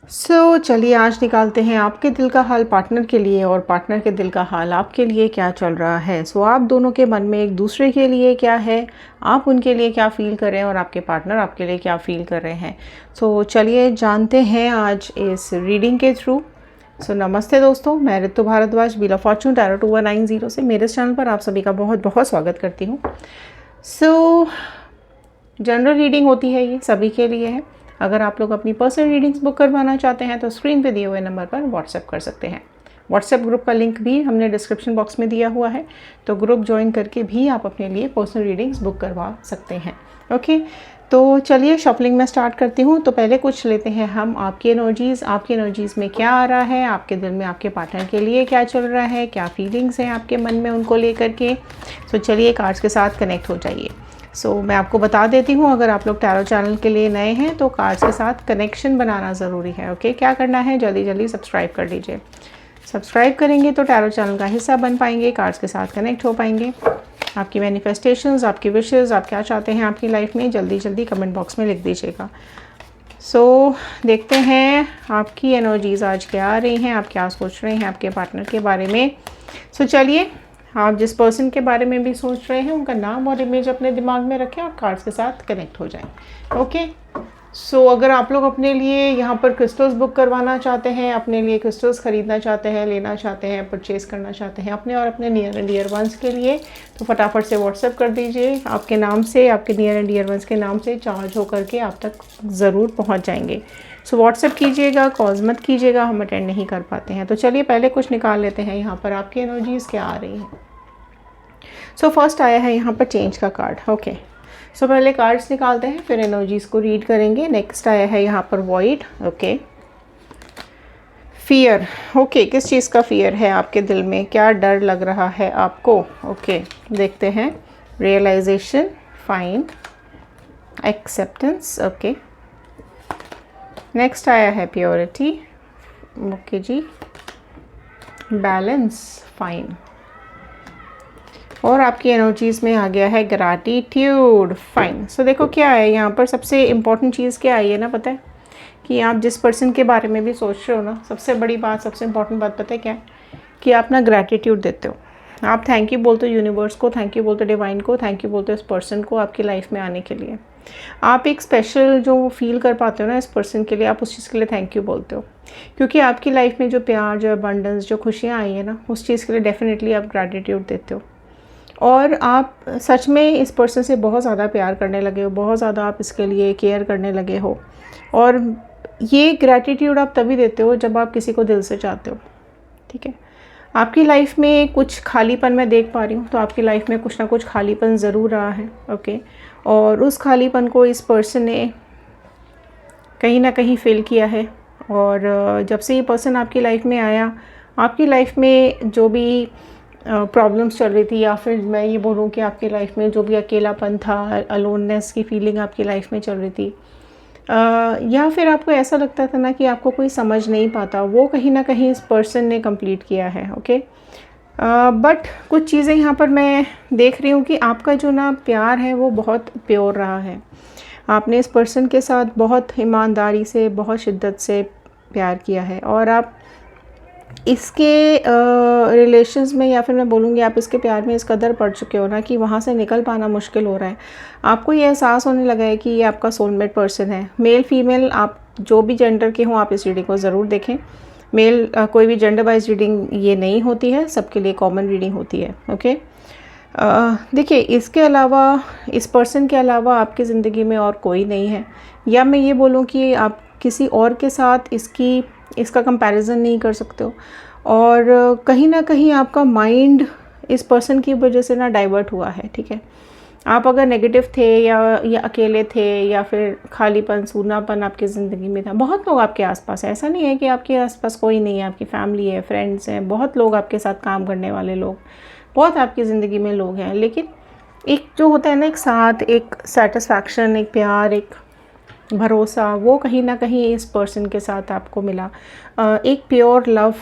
चलिए आज निकालते हैं आपके दिल का हाल पार्टनर के लिए और पार्टनर के दिल का हाल आपके लिए क्या चल रहा है। आप दोनों के मन में एक दूसरे के लिए क्या है, आप उनके लिए क्या फ़ील कर रहे हैं और आपके पार्टनर आपके लिए क्या फ़ील कर रहे हैं। चलिए जानते हैं आज इस रीडिंग के थ्रू। नमस्ते दोस्तों, मैं Ritu Bhardwaj, wheel of fortune tarot 2190 से मेरे चैनल पर आप सभी का बहुत बहुत स्वागत करती हूँ। जनरल रीडिंग होती है, ये सभी के लिए है। अगर आप लोग अपनी पर्सनल रीडिंग्स बुक करवाना चाहते हैं तो स्क्रीन पे दिए हुए नंबर पर व्हाट्सएप कर सकते हैं। व्हाट्सएप ग्रुप का लिंक भी हमने डिस्क्रिप्शन बॉक्स में दिया हुआ है, तो ग्रुप ज्वाइन करके भी आप अपने लिए पर्सनल रीडिंग्स बुक करवा सकते हैं। ओके, तो चलिए शफलिंग में स्टार्ट करती हूँ। तो पहले कुछ लेते हैं हम आपकी एनर्जीज़ में क्या आ रहा है, आपके दिल में आपके पार्टनर के लिए क्या चल रहा है, क्या फीलिंग्स हैं आपके मन में उनको लेकर के। चलिए कार्ड्स के साथ कनेक्ट हो जाइए। मैं आपको बता देती हूँ, अगर आप लोग टैरो चैनल के लिए नए हैं तो कार्ड्स के साथ कनेक्शन बनाना ज़रूरी है। ओके, क्या करना है, जल्दी जल्दी सब्सक्राइब कर लीजिए। सब्सक्राइब करेंगे तो टैरो चैनल का हिस्सा बन पाएंगे, कार्ड्स के साथ कनेक्ट हो पाएंगे। आपकी मैनिफेस्टेशंस, आपकी विशेज़, आप क्या चाहते हैं आपकी लाइफ में, जल्दी जल्दी कमेंट बॉक्स में लिख दीजिएगा। देखते हैं आपकी एनर्जीज़ आज क्या आ रही हैं, आप क्या सोच रहे हैं आपके पार्टनर के बारे में। चलिए, आप जिस पर्सन के बारे में भी सोच रहे हैं उनका नाम और इमेज अपने दिमाग में रखें और कार्ड्स के साथ कनेक्ट हो जाएं। ओके, अगर आप लोग अपने लिए यहाँ पर क्रिस्टल्स बुक करवाना चाहते हैं, अपने लिए क्रिस्टल्स ख़रीदना चाहते हैं, लेना चाहते हैं, परचेज़ करना चाहते हैं अपने और अपने नियर एंड डियर वंस के लिए, तो फटाफट से व्हाट्सएप कर दीजिए। आपके नाम से, आपके नियर एंड डियर वंस के नाम से चार्ज होकर के आप तक ज़रूर पहुँच जाएंगे। व्हाट्सएप कीजिएगा, कॉल्स मत कीजिएगा, हम अटेंड नहीं कर पाते हैं। तो चलिए पहले कुछ निकाल लेते हैं यहाँ पर आपकी एनर्जीज़ क्या आ रही हैं। फर्स्ट आया है यहाँ पर चेंज का कार्ड। ओके, पहले कार्ड्स निकालते हैं, फिर एनर्जीज़ को रीड करेंगे। नेक्स्ट आया है यहाँ पर वॉइड। Okay, fear. ओके, किस चीज़ का फियर है आपके दिल में, क्या डर लग रहा है आपको। ओके, देखते हैं। Realization, fine, acceptance. Okay, next आया है प्योरिटी। ओके जी, बैलेंस, फाइन, और आपकी एनर्जीज़ में आ गया है ग्रैटिट्यूड, फाइन। देखो क्या है यहाँ पर, सबसे इम्पॉर्टेंट चीज़ क्या आई है ना, पता है कि आप जिस पर्सन के बारे में भी सोच रहे हो ना, सबसे बड़ी बात, सबसे इम्पॉर्टेंट बात पता है क्या है, कि आप ना ग्रैटिट्यूड देते हो। आप थैंक यू बोलते हो यूनिवर्स को, थैंक यू बोलते हो डिवाइन को, थैंक यू बोलते हो इस पर्सन को आपकी लाइफ में आने के लिए। आप एक स्पेशल जो फील कर पाते हो ना इस पर्सन के लिए, आप उस चीज़ के लिए थैंक यू बोलते हो, क्योंकि आपकी लाइफ में जो प्यार, जो अबंडेंस, जो खुशियाँ आई है ना, उस चीज़ के लिए डेफिनेटली आप ग्रैटिट्यूड देते हो। और आप सच में इस पर्सन से बहुत ज़्यादा प्यार करने लगे हो, बहुत ज़्यादा आप इसके लिए केयर करने लगे हो। और ये ग्रैटिट्यूड आप तभी देते हो जब आप किसी को दिल से चाहते हो। ठीक है, आपकी लाइफ में कुछ खालीपन मैं देख पा रही हूँ, तो आपकी लाइफ में कुछ ना कुछ खालीपन ज़रूर रहा है। ओके, और उस खालीपन को इस पर्सन ने कहीं ना कहीं फिल किया है। और जब से ये पर्सन आपकी लाइफ में आया, आपकी लाइफ में जो भी प्रॉब्लम्स चल रही थी, या फिर मैं ये बोलूँ कि आपकी लाइफ में जो भी अकेलापन था, अलोननेस की फीलिंग आपकी लाइफ में चल रही थी, या फिर आपको ऐसा लगता था ना कि आपको कोई समझ नहीं पाता, वो कहीं ना कहीं इस पर्सन ने कंप्लीट किया है। ओके, बट कुछ चीज़ें यहाँ पर मैं देख रही हूँ कि आपका जो ना प्यार है वो बहुत प्योर रहा है। आपने इस पर्सन के साथ बहुत ईमानदारी से, बहुत शिद्दत से प्यार किया है, और आप इसके रिलेशंस में, या फिर मैं बोलूँगी आप इसके प्यार में इस कदर पड़ चुके हो ना कि वहाँ से निकल पाना मुश्किल हो रहा है। आपको ये एहसास होने लगा है कि ये आपका सोलमेट पर्सन है। मेल फीमेल, आप जो भी जेंडर के हों, आप इस रीडिंग को ज़रूर देखें। मेल कोई भी जेंडर वाइज रीडिंग ये नहीं होती है, सबके लिए कॉमन रीडिंग होती है। ओके, देखिए, इसके अलावा, इस पर्सन के अलावा आपकी ज़िंदगी में और कोई नहीं है, या मैं ये बोलूँ कि आप किसी और के साथ इसका कंपैरिजन नहीं कर सकते हो। और कहीं ना कहीं आपका माइंड इस पर्सन की वजह से ना डाइवर्ट हुआ है। ठीक है, आप अगर नेगेटिव थे, या अकेले थे, या फिर खालीपन, सूनापन आपकी ज़िंदगी में था। बहुत लोग आपके आसपास है, ऐसा नहीं है कि आपके आसपास कोई नहीं है, आपकी फैमिली है, फ्रेंड्स हैं, बहुत लोग आपके साथ काम करने वाले लोग, बहुत आपकी ज़िंदगी में लोग हैं। लेकिन एक जो होता है ना, एक साथ, एक सेटिस्फैक्शन, एक प्यार, एक भरोसा, वो कहीं ना कहीं इस पर्सन के साथ आपको मिला। एक प्योर लव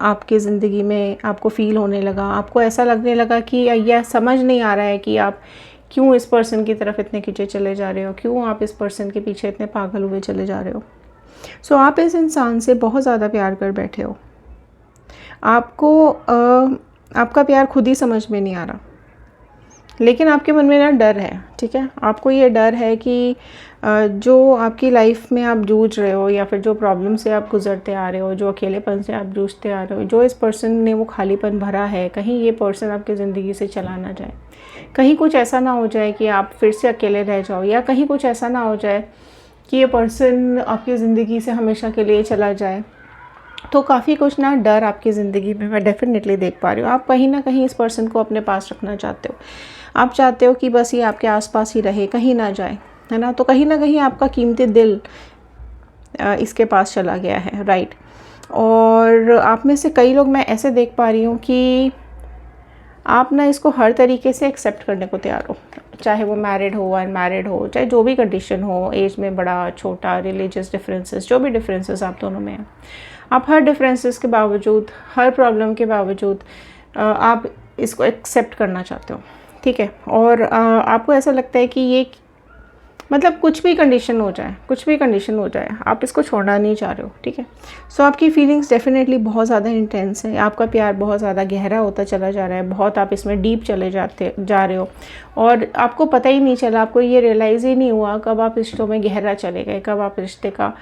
आपकी ज़िंदगी में आपको फ़ील होने लगा। आपको ऐसा लगने लगा कि यह समझ नहीं आ रहा है कि आप क्यों इस पर्सन की तरफ इतने खींचे चले जा रहे हो, क्यों आप इस पर्सन के पीछे इतने पागल हुए चले जा रहे हो। सो आप इस इंसान से बहुत ज़्यादा प्यार कर बैठे हो, आपको आपका प्यार खुद ही समझ में नहीं आ रहा, लेकिन आपके मन में ना डर है, ठीक है। आपको ये डर है कि जो आपकी लाइफ में आप जूझ रहे हो या फिर जो प्रॉब्लम से आप गुजरते आ रहे हो, जो अकेलेपन से आप जूझते आ रहे हो, जो इस पर्सन ने वो खालीपन भरा है, कहीं ये पर्सन आपकी ज़िंदगी से चला ना जाए, कहीं कुछ ऐसा ना हो जाए कि आप फिर से अकेले रह जाओ, या कहीं कुछ ऐसा ना हो जाए कि ये पर्सन आपकी ज़िंदगी से हमेशा के लिए चला जाए। तो काफ़ी कुछ ना डर आपकी ज़िंदगी में मैं डेफिनेटली देख पा रही हूँ। आप कहीं ना कहीं इस पर्सन को अपने पास रखना चाहते हो, आप चाहते हो कि बस ये आपके आसपास ही रहे, कहीं ना जाए, है ना। तो कहीं ना कहीं आपका कीमती दिल इसके पास चला गया है, राइट। और आप में से कई लोग मैं ऐसे देख पा रही हूँ कि आप ना इसको हर तरीके से एक्सेप्ट करने को तैयार हो, चाहे वो मैरिड हो, अनमैरिड हो, चाहे जो भी कंडीशन हो, एज में बड़ा छोटा, रिलीजियस डिफरेंसेस, जो भी डिफरेंसेस आप दोनों में हैं, आप हर डिफरेंसेस के बावजूद, हर प्रॉब्लम के बावजूद आप इसको एक्सेप्ट करना चाहते हो, ठीक है। और आपको ऐसा लगता है कि ये मतलब कुछ भी कंडीशन हो जाए, कुछ भी कंडीशन हो जाए, आप इसको छोड़ना नहीं चाह रहे हो, ठीक है। सो आपकी फीलिंग्स डेफिनेटली बहुत ज़्यादा इंटेंस है, आपका प्यार बहुत ज़्यादा गहरा होता चला जा रहा है, बहुत आप इसमें डीप चले जा रहे हो, और आपको पता ही नहीं चला, आपको ये रियलाइज़ ही नहीं हुआ कब आप रिश्तों में गहरा चले गए, कब आप रिश्ते का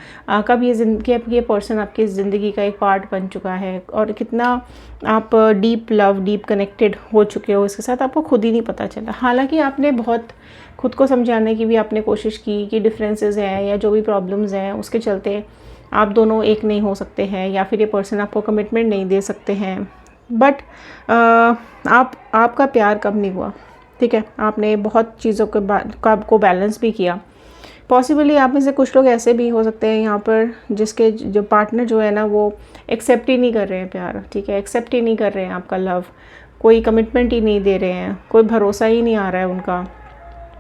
कब ये पर्सन आपकी ज़िंदगी का एक पार्ट बन चुका है, और कितना आप डीप लव, डीप कनेक्टेड हो चुके हो इसके साथ, आपको खुद ही नहीं पता चला। हालांकि आपने बहुत खुद को समझाने की भी आपने कोशिश की कि डिफरेंसेस हैं या जो भी प्रॉब्लम्स हैं उसके चलते आप दोनों एक नहीं हो सकते हैं, या फिर ये पर्सन आपको कमिटमेंट नहीं दे सकते हैं, बट आपका प्यार कम नहीं हुआ, ठीक है। आपने बहुत चीज़ों को बैलेंस भी किया। पॉसिबली आप में से कुछ लोग ऐसे भी हो सकते हैं यहाँ पर जिसके जो पार्टनर जो है ना वो एक्सेप्ट ही नहीं कर रहे हैं प्यार, ठीक है, एक्सेप्ट ही नहीं कर रहे हैं आपका लव, कोई कमिटमेंट ही नहीं दे रहे हैं, कोई भरोसा ही नहीं आ रहा है उनका।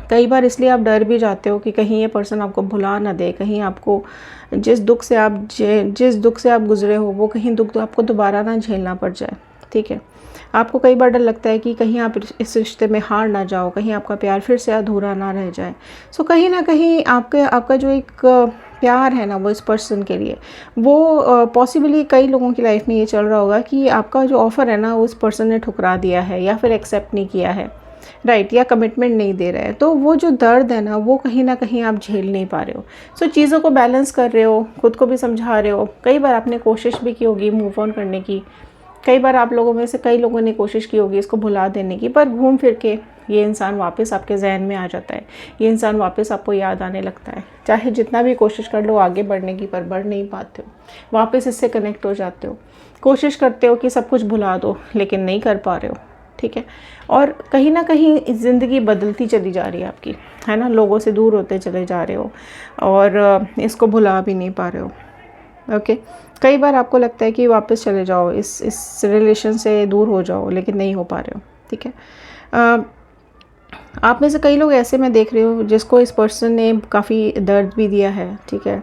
कई बार इसलिए आप डर भी जाते हो कि कहीं ये पर्सन आपको भुला ना दे, कहीं आपको जिस दुख से आप गुजरे हो वो कहीं दुख आपको दोबारा ना झेलना पड़ जाए, ठीक है। आपको कई बार डर लगता है कि कहीं आप इस रिश्ते में हार ना जाओ, कहीं आपका प्यार फिर से अधूरा ना रह जाए। सो कहीं ना कहीं आपका जो एक प्यार है ना वो इस पर्सन के लिए, वो पॉसिबली कई लोगों की लाइफ में ये चल रहा होगा कि आपका जो ऑफ़र है ना उस पर्सन ने ठुकरा दिया है या फिर एक्सेप्ट नहीं किया है, राइट, या कमिटमेंट नहीं दे रहे हैं। तो वो जो दर्द है ना वो कहीं ना कहीं आप झेल नहीं पा रहे हो। सो चीज़ों को बैलेंस कर रहे हो, खुद को भी समझा रहे हो, कई बार आपने कोशिश भी की होगी मूव ऑन करने की, कई बार आप लोगों में से कई लोगों ने कोशिश की होगी इसको भुला देने की, पर घूम फिर के ये इंसान वापस आपके जहन में आ जाता है, ये इंसान वापस आपको याद आने लगता है। चाहे जितना भी कोशिश कर लो आगे बढ़ने की, पर बढ़ नहीं पाते हो, वापस इससे कनेक्ट हो जाते हो, कोशिश करते हो कि सब कुछ भुला दो लेकिन नहीं कर पा रहे हो, ठीक है। और कहीं ना कहीं ज़िंदगी बदलती चली जा रही है आपकी, है ना, लोगों से दूर होते चले जा रहे हो और इसको भुला भी नहीं पा रहे हो, ओके। कई बार आपको लगता है कि वापस चले जाओ, इस रिलेशन से दूर हो जाओ, लेकिन नहीं हो पा रहे हो, ठीक है। आप में से कई लोग ऐसे मैं देख रही हूँ जिसको इस पर्सन ने काफ़ी दर्द भी दिया है, ठीक है,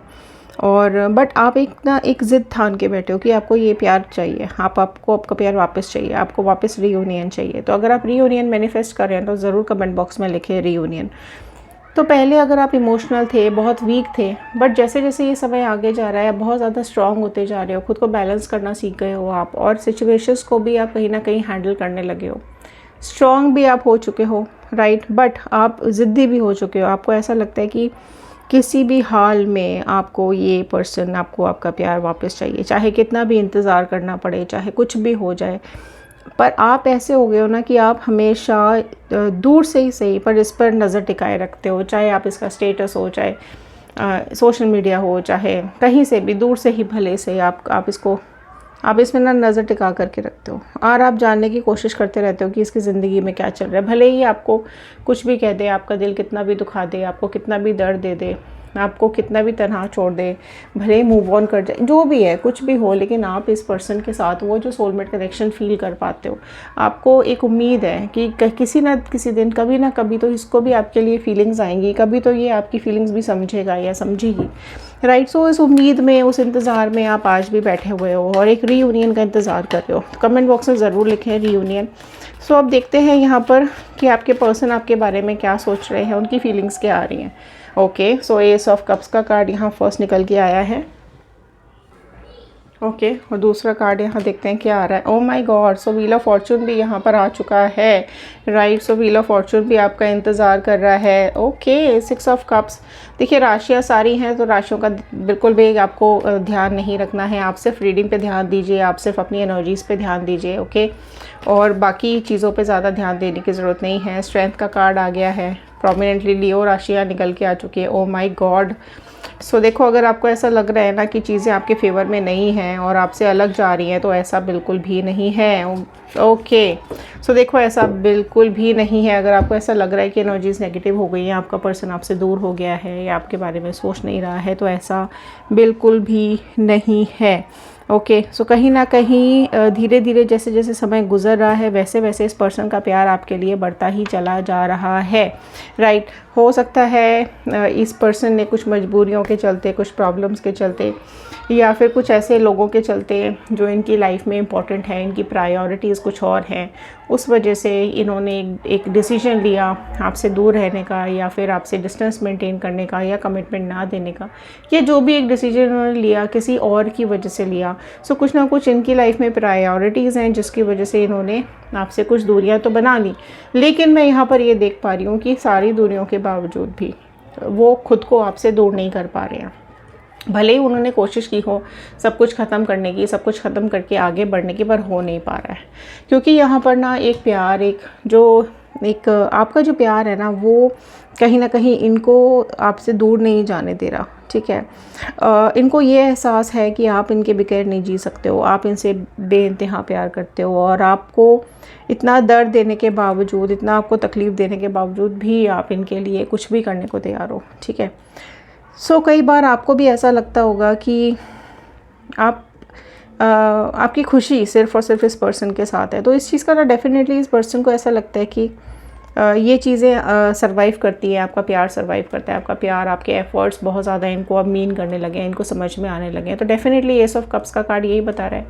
और बट आप एक ज़िद ठान के बैठे हो कि आपको ये प्यार चाहिए, आपको आपका प्यार वापस चाहिए, आपको वापस रीयूनियन चाहिए। तो अगर आप रीयूनियन मैनिफेस्ट कर रहे हैं तो ज़रूर कमेंट बॉक्स में लिखें रीयूनियन। तो पहले अगर आप इमोशनल थे, बहुत वीक थे, बट जैसे जैसे ये समय आगे जा रहा है बहुत ज़्यादा स्ट्रॉन्ग होते जा रहे हो, खुद को बैलेंस करना सीख गए हो आप, और सिचुएशंस को भी आप कहीं ना कहीं हैंडल करने लगे हो, स्ट्रॉन्ग भी आप हो चुके हो, राइट, बट आप ज़िद्दी भी हो चुके हो। आपको ऐसा लगता है कि किसी भी हाल में आपको ये पर्सन, आपको आपका प्यार वापस चाहिए, चाहे कितना भी इंतज़ार करना पड़े, चाहे कुछ भी हो जाए। पर आप ऐसे हो गए हो ना कि आप हमेशा दूर से ही सही पर इस पर नज़र टिकाए रखते हो, चाहे आप इसका स्टेटस हो, चाहे सोशल मीडिया हो, चाहे कहीं से भी दूर से ही भले से आप इसमें ना नज़र टिका करके रखते हो, और आप जानने की कोशिश करते रहते हो कि इसकी ज़िंदगी में क्या चल रहा है। भले ही आपको कुछ भी कह दे, आपका दिल कितना भी दुखा दे, आपको कितना भी दर्द दे दे, आपको कितना भी तनहा छोड़ दे, भले ही मूव ऑन कर जाए, जो भी है, कुछ भी हो, लेकिन आप इस पर्सन के साथ वो जो सोलमेट कनेक्शन फील कर पाते हो। आपको एक उम्मीद है कि किसी ना किसी दिन, कभी ना कभी तो इसको भी आपके लिए फीलिंग्स आएंगी, कभी तो ये आपकी फीलिंग्स भी समझेगा या समझेगी, राइट। सो इस उम्मीद में, उस इंतज़ार में आप आज भी बैठे हुए हो और एक रीयूनियन का इंतज़ार कर रहे हो। तो कमेंट बॉक्स में ज़रूर लिखें रीयूनियन। सो अब देखते हैं यहाँ पर कि आपके पर्सन आपके बारे में क्या सोच रहे हैं, उनकी फीलिंग्स क्या आ रही हैं। Okay, so S of cups का कार्ड यहाँ फर्स्ट निकल के आया है, ओके और दूसरा कार्ड यहाँ देखते हैं क्या आ रहा है। Oh my God, so wheel of Fortune भी यहाँ पर आ चुका है। Right, so wheel of Fortune भी आपका इंतज़ार कर रहा है। Okay, 6 of cups. देखिए राशियाँ सारी हैं तो राशियों का बिल्कुल भी आपको ध्यान नहीं रखना है। आप सिर्फ रीडिंग पे ध्यान दीजिए, आप सिर्फ अपनी एनर्जीज़ पे ध्यान दीजिए। ओके, और बाकी चीज़ों पे ज़्यादा ध्यान देने की ज़रूरत नहीं है। स्ट्रेंथ का कार्ड आ गया है, प्रोमिनेंटली लियो राशियाँ निकल के आ चुकी है। ओह माय गॉड, सो देखो अगर आपको ऐसा लग रहा है ना कि चीज़ें आपके फेवर में नहीं हैं और आपसे अलग जा रही हैं, तो ऐसा बिल्कुल भी नहीं है। ओके, सो देखो ऐसा बिल्कुल भी नहीं है। अगर आपको ऐसा लग रहा है कि एनर्जीज नेगेटिव हो गई हैं, आपका पर्सन आपसे दूर हो गया है या आपके बारे में सोच नहीं रहा है, तो ऐसा बिल्कुल भी नहीं है। ओके, सो कहीं ना कहीं धीरे धीरे जैसे जैसे समय गुजर रहा है वैसे वैसे इस पर्सन का प्यार आपके लिए बढ़ता ही चला जा रहा है। राइट, हो सकता है इस पर्सन ने कुछ मजबूरियों के चलते, कुछ प्रॉब्लम्स के चलते या फिर कुछ ऐसे लोगों के चलते जो इनकी लाइफ में इम्पॉर्टेंट है, इनकी प्रायोरिटीज़ कुछ और हैं, उस वजह से इन्होंने एक डिसीजन लिया आपसे दूर रहने का या फिर आपसे डिस्टेंस मेंटेन करने का या कमिटमेंट ना देने का, या जो भी एक डिसीजन इन्होंने लिया किसी और की वजह से लिया। सो कुछ ना कुछ इनकी लाइफ में प्रायोरिटीज़ हैं जिसकी वजह से इन्होंने आपसे कुछ दूरियां तो बना ली, लेकिन मैं यहाँ पर ये देख पा रही हूँ कि सारी दूरियों के बावजूद भी वो खुद को आपसे दूर नहीं कर पा रहे हैं। भले ही उन्होंने कोशिश की हो सब कुछ ख़त्म करने की, सब कुछ ख़त्म करके आगे बढ़ने की, पर हो नहीं पा रहा है। क्योंकि यहाँ पर ना एक प्यार, एक आपका जो प्यार है ना, वो कहीं ना कहीं इनको आपसे दूर नहीं जाने दे रहा। ठीक है, इनको ये एहसास है कि आप इनके बगैर नहीं जी सकते हो, आप इनसे बेइंतहा प्यार करते हो और आपको इतना दर्द देने के बावजूद, इतना आपको तकलीफ़ देने के बावजूद भी आप इनके लिए कुछ भी करने को तैयार हो। ठीक है, सो कई बार आपको भी ऐसा लगता होगा कि आपकी खुशी सिर्फ़ और सिर्फ इस पर्सन के साथ है, तो इस चीज़ का ना डेफिनेटली इस पर्सन को ऐसा लगता है कि ये चीज़ें सरवाइव करती है, आपका प्यार सरवाइव करता है, आपका प्यार, आपके एफ़र्ट्स बहुत ज़्यादा इनको अब मीन करने लगे हैं, इनको समझ में आने लगे हैं। तो डेफिनेटली एस ऑफ कप्स का कार्ड यही बता रहा है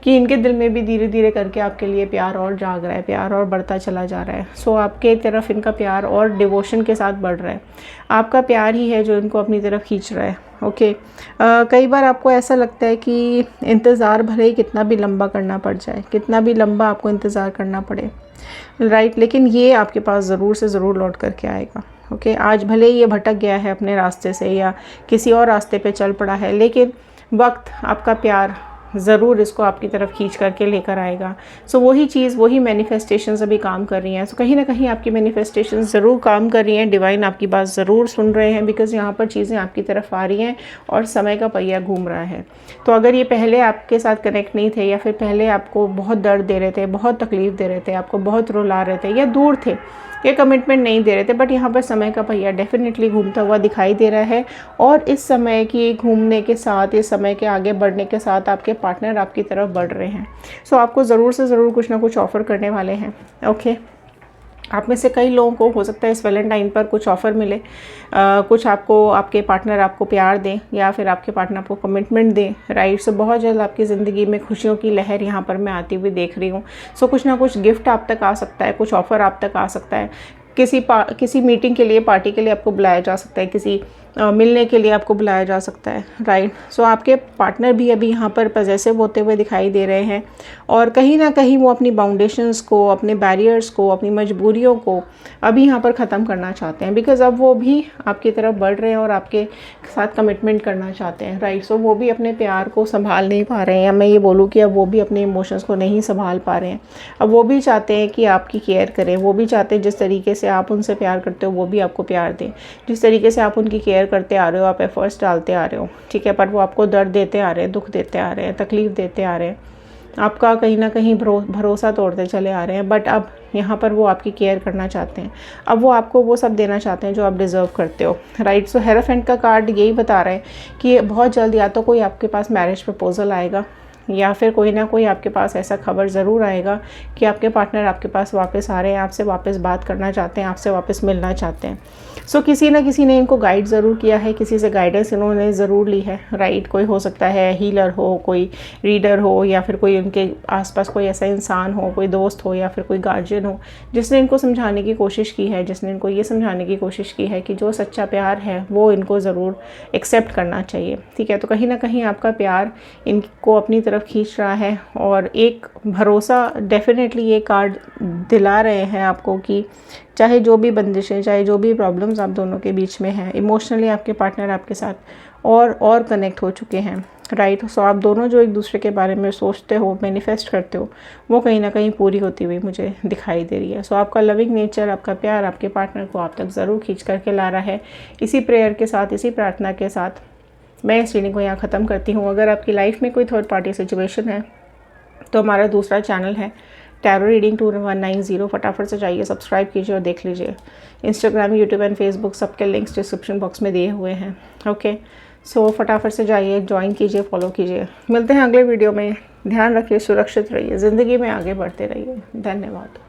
कि इनके दिल में भी धीरे धीरे करके आपके लिए प्यार और जाग रहा है, प्यार और बढ़ता चला जा रहा है। सो आपके तरफ इनका प्यार और डिवोशन के साथ बढ़ रहा है। आपका प्यार ही है जो इनको अपनी तरफ खींच रहा है। ओके, कई बार आपको ऐसा लगता है कि इंतज़ार भले ही कितना भी लंबा करना पड़ जाए, कितना भी लंबा आपको इंतज़ार करना पड़े, राइट, लेकिन ये आपके पास ज़रूर से ज़रूर लौट करके आएगा। ओके, आज भले ही ये भटक गया है अपने रास्ते से या किसी और रास्ते पे चल पड़ा है, लेकिन वक्त, आपका प्यार ज़रूर इसको आपकी तरफ खींच करके लेकर आएगा। सो वही चीज़, वही मैनिफेस्टेशंस अभी काम कर रही हैं। सो कहीं ना कहीं आपकी मैनिफेस्टेशंस ज़रूर काम कर रही हैं, डिवाइन आपकी बात ज़रूर सुन रहे हैं, बिकॉज़ यहाँ पर चीज़ें आपकी तरफ आ रही हैं और समय का पहिया घूम रहा है। तो अगर ये पहले आपके साथ कनेक्ट नहीं थे या फिर पहले आपको बहुत दर्द दे रहे थे, बहुत तकलीफ़ दे रहे थे, आपको बहुत रुला रहे थे या दूर थे, ये कमिटमेंट नहीं दे रहे थे, बट यहाँ पर समय का पहिया डेफिनेटली घूमता हुआ दिखाई दे रहा है। और इस समय की घूमने के साथ, इस समय के आगे बढ़ने के साथ आपके पार्टनर आपकी तरफ बढ़ रहे हैं। सो आपको ज़रूर से ज़रूर कुछ ना कुछ ऑफ़र करने वाले हैं। ओके, आप में से कई लोगों को हो सकता है इस वैलेंटाइन पर कुछ ऑफ़र मिले, कुछ आपको, आपके पार्टनर आपको प्यार दें या फिर आपके पार्टनर आपको कमिटमेंट दें। राइट, सो बहुत जल्द आपकी ज़िंदगी में खुशियों की लहर यहाँ पर मैं आती हुई देख रही हूँ। सो कुछ ना कुछ गिफ्ट आप तक आ सकता है, कुछ ऑफ़र आप तक आ सकता है, किसी मीटिंग के लिए, पार्टी के लिए आपको बुलाया जा सकता है, किसी मिलने के लिए आपको बुलाया जा सकता है। राइट, सो आपके पार्टनर भी अभी यहाँ पर पॉजेसिव होते हुए दिखाई दे रहे हैं और कहीं ना कहीं वो अपनी बाउंडेशंस को, अपने बैरियर्स को, अपनी मजबूरियों को अभी यहाँ पर ख़त्म करना चाहते हैं, बिकॉज़ अब वो भी आपकी तरफ बढ़ रहे हैं और आपके साथ कमिटमेंट करना चाहते हैं। राइट, सो वो भी अपने प्यार को संभाल नहीं पा रहे हैं, या मैं ये बोलूँ कि अब वो भी अपने इमोशंस को नहीं संभाल पा रहे हैं। अब वो भी चाहते हैं कि आपकी केयर करें, वो भी चाहते हैं जिस तरीके से आप उनसे प्यार करते हो वो भी आपको प्यार दें, जिस तरीके से आप उनकी केयर करते आ रहे हो, आप एफर्ट्स डालते आ रहे हो। ठीक है, पर वो आपको दर्द देते आ रहे हैं, दुख देते आ रहे हैं, तकलीफ़ देते आ रहे हैं, आपका कहीं ना कहीं भरोसा तोड़ते चले आ रहे हैं। बट अब यहाँ पर वो आपकी केयर करना चाहते हैं, अब वो आपको वो सब देना चाहते हैं जो आप डिज़र्व करते हो। राइट, सो हेरोफेंट का कार्ड यही बता रहा है कि बहुत जल्द या तो कोई आपके पास मैरिज प्रपोजल आएगा या फिर कोई ना कोई आपके पास ऐसा खबर ज़रूर आएगा कि आपके पार्टनर आपके पास वापस आ रहे हैं, आपसे वापस बात करना चाहते हैं, आपसे वापस मिलना चाहते हैं। सो किसी ना किसी ने इनको गाइड ज़रूर किया है, किसी से गाइडेंस इन्होंने ज़रूर ली है, राइट। कोई हो सकता है हीलर हो, कोई रीडर हो, या फिर कोई उनके आसपास कोई ऐसा इंसान हो, कोई दोस्त हो या फिर कोई गार्जियन हो जिसने इनको समझाने की कोशिश की है, जिसने इनको ये समझाने की कोशिश की है कि जो सच्चा प्यार है वो इनको ज़रूर एक्सेप्ट करना चाहिए, ठीक है। तो कहीं ना कहीं आपका प्यार इनको अपनी तरफ खींच रहा है और एक भरोसा डेफिनेटली ये कार्ड दिला रहे हैं आपको कि चाहे जो भी बंदिशें, चाहे जो भी प्रॉब्लम्स आप दोनों के बीच में हैं, इमोशनली आपके पार्टनर आपके साथ और कनेक्ट हो चुके हैं, राइट। सो आप दोनों जो एक दूसरे के बारे में सोचते हो, मैनिफेस्ट करते हो, वो कहीं ना कहीं पूरी होती हुई मुझे दिखाई दे रही है। सो आपका लविंग नेचर, आपका प्यार आपके पार्टनर को आप तक ज़रूर खींच करके ला रहा है। इसी प्रेयर के साथ, इसी प्रार्थना के साथ मैं इस रीडिंग को यहाँ ख़त्म करती हूँ। अगर आपकी लाइफ में कोई थर्ड पार्टी सिचुएशन है तो हमारा दूसरा चैनल है टैरो रीडिंग 2190, फटाफट से जाइए, सब्सक्राइब कीजिए और देख लीजिए। इंस्टाग्राम, यूट्यूब एंड फेसबुक सबके लिंक्स डिस्क्रिप्शन बॉक्स में दिए हुए हैं, ओके। सो फटाफट से जाइए, ज्वाइन कीजिए, फॉलो कीजिए। मिलते हैं अगले वीडियो में। ध्यान रखिए, सुरक्षित रहिए, ज़िंदगी में आगे बढ़ते रहिए। धन्यवाद।